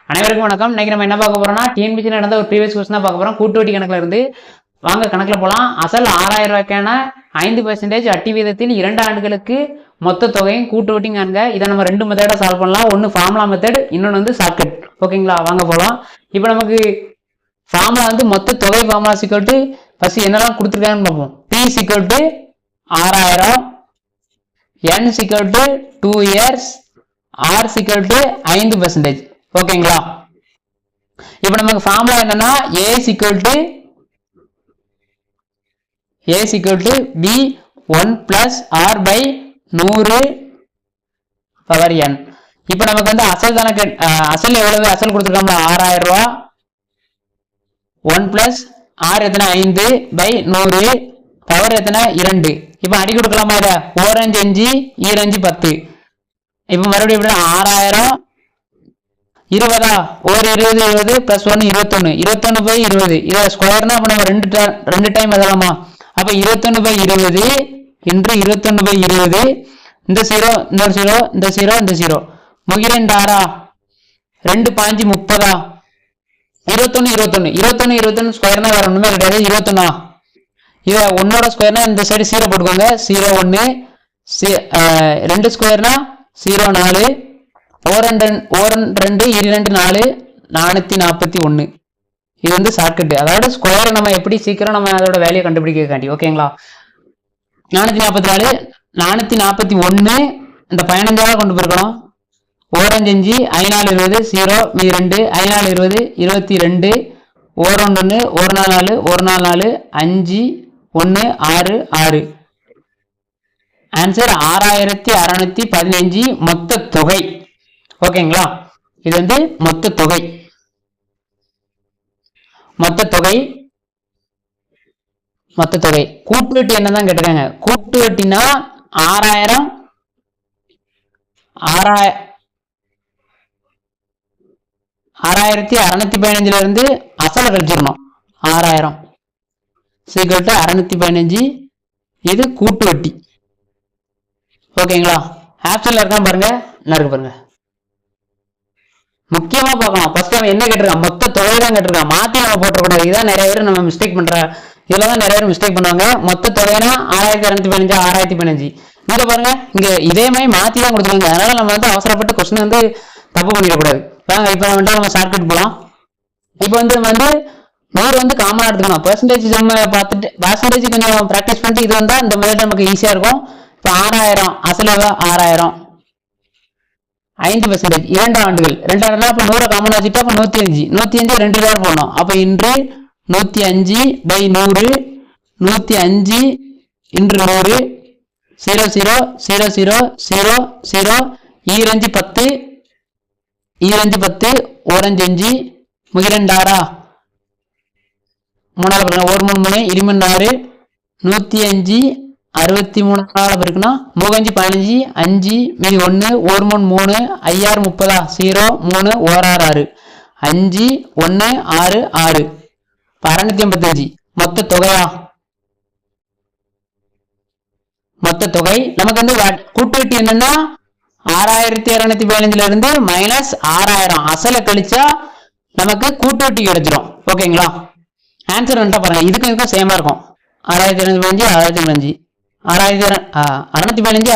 அனைவருக்கும் வணக்கம். இன்னைக்கு நம்ம என்ன பார்க்க போறோம்னா டிஎன்பிசி நடந்த ஒரு ப்ரீவியஸ் கொஸ்டின் தான் பார்க்க போறோம். கூட்டு வட்டி கணக்குல இருந்து வாங்க கணக்குல போலாம். அசல் 6000 ரூபாய்க்கான 5% வட்டி வீதத்தில் 2 ஆண்டுகளுக்கு மொத்த தொகையும் கூட்டு வட்டி காண்க. இதை நம்ம 2 மெத்தடா சால்வ் பண்ணலாம். ஒன்னு ஃபார்முலா மெத்தட், இன்னொன்று வந்து ஷார்ட்கட். ஓகேங்களா, வாங்க போலாம். இப்போ நமக்கு ஃபார்முலா வந்து மொத்த தொகை ஃபார்முலா சிக்கல்ட்டு ஃபர்ஸ்ட் என்னெல்லாம் கொடுத்துருக்காங்கன்னு பார்ப்போம். P சிக்கல்ட்டு 6000, N சிக்கல்ட்டு 2 years, R சிக்கல்ட்டு 5%. ஓகேங்களா, இப்போ நமக்கு ஃபார்முலா என்னன்னா A B 1 plus R by 100 power N. இப்போ நமக்கு வந்து அசல் தானே, அசல் எவ்வளவு? அசல் கொடுத்துருக்கோம்ல 6000 ரூபா. 1 plus R எத்தனை? 5 by 100 பவர் எத்தனை? 2. இப்போ அடி கொடுக்கலாமா? இதை 4 5 5 2 10. இப்போ மறுபடியும் எப்படி? 6000 20 ஒரு 20 20 plus 1 21 21 by 20. இதை ஸ்கொயர்னா அப்போ நம்ம ரெண்டு டைம் எழுதலாமா? அப்போ 21 by 20 என்று 21 by 20. இந்த 0 இந்த 0 இந்த 0 இந்த 0 முகிரெண்டு 6 2 5 30 21 21 21 21 ஸ்கொயர்னா வேற ஒண்ணுமே கிடையாது. 21 இதை ஒன்னோட ஸ்கொயர்னா இந்த சைடு 0 போட்டுக்கோங்க. 0 1 2 ஸ்கொயர்னா 0 4 1 2 2 4 441. இது வந்து ஷார்ட்கட். அதாவது ஸ்கொயரை நம்ம எப்படி சீக்கிரம் நம்ம அதோட வேல்யூ கண்டுபிடிக்காண்டி. ஓகேங்களா, 444 441 இந்த 15 கொண்டு போயிருக்கணும். 1 5 5 4 20 0 2 5 4 20 22 1 1 1 4 1 4 5 1 6 6. ஆன்சர் 6615 மொத்த தொகை. ஓகேங்களா, இது வந்து மொத்த தொகை. கூட்டு வட்டி என்னதான் கேட்டிருக்காங்க. கூட்டு வட்டினா 6615 இருந்து அசலை கழிச்சிடணும். 6000 சீக்கிரம் 615. இது கூட்டு வட்டி. ஓகேங்களா, ஆப்ஷன்ல இருக்கா பாருங்க, இருக்கு பாருங்க. முக்கியமா பார்க்கலாம். ஃபர்ஸ்ட் அவன் என்ன கேட்டிருக்கான்? மொத்த தொகை தான் கேட்டிருக்கான். மாத்தி நம்ம போட்டக்கூடாது. இதான் நிறைய பேர் நம்ம மிஸ்டேக் பண்ற. இதுலதான் நிறைய பேர் மிஸ்டேக் பண்ணுவாங்க. மொத்த தொகைனா 6215 6015. இங்க பாருங்க, இங்க இதே மாதிரி மாத்தி தான் கொடுத்துருக்காங்க. அதனால நம்ம வந்து அவசரப்பட்டு கொஸ்டின் வந்து தப்பு பண்ணிடக்கூடாது. வாங்க இப்போ நம்ம ஷார்ட்கட் போகலாம். இப்போ வந்து நம்ம வந்து 100 வந்து காமனா எடுத்துக்கணும். பெர்சன்டேஜ் நம்ம பார்த்துட்டு பெர்சன்டேஜ் கொஞ்சம் ப்ராக்டிஸ் பண்ணிட்டு இது வந்தா இந்த மாதிரி நமக்கு ஈஸியா இருக்கும். இப்போ 6000 அசல் 6000 5%. 2 ஆண்டுகள் 2 ஆண்டுனா அப்போ 100 காமன் வச்சுட்டா அப்போ 105 2 பேர் போடணும். அப்போ இன்று 105 by 100 105 இன்று 100 0 0 0 0 0 0 2 10 2 10 1 5 முகிரெண்டு 6 3 1 3 23 105 63 இருக்குன்னா 3 5 15 மீதி 1 1 3 3 5 30 0 3 1 6 5 1 6 6 685. மொத்த தொகையா? மொத்த தொகை நமக்கு வந்து கூட்டு வட்டி என்னன்னா 6215 இருந்து மைனஸ் 6000 அசலை கழிச்சா நமக்கு கூட்டு வட்டி கிடைச்சிடும். ஓகேங்களா, ஆன்சர் என்ன பாருங்க. இதுக்கும் சேமா இருக்கும். 6215 6015 615 615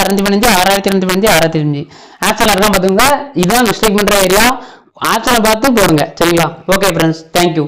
6215 615. ஆப்ஷன்ல இருக்கா பாத்துங்க. இதுதான் மிஸ்டேக் பண்ற ஏரியா. ஆப்ஷனை பார்த்து போடுங்க. சரிங்களா, ஓகே ஃப்ரெண்ட்ஸ், தேங்க்யூ.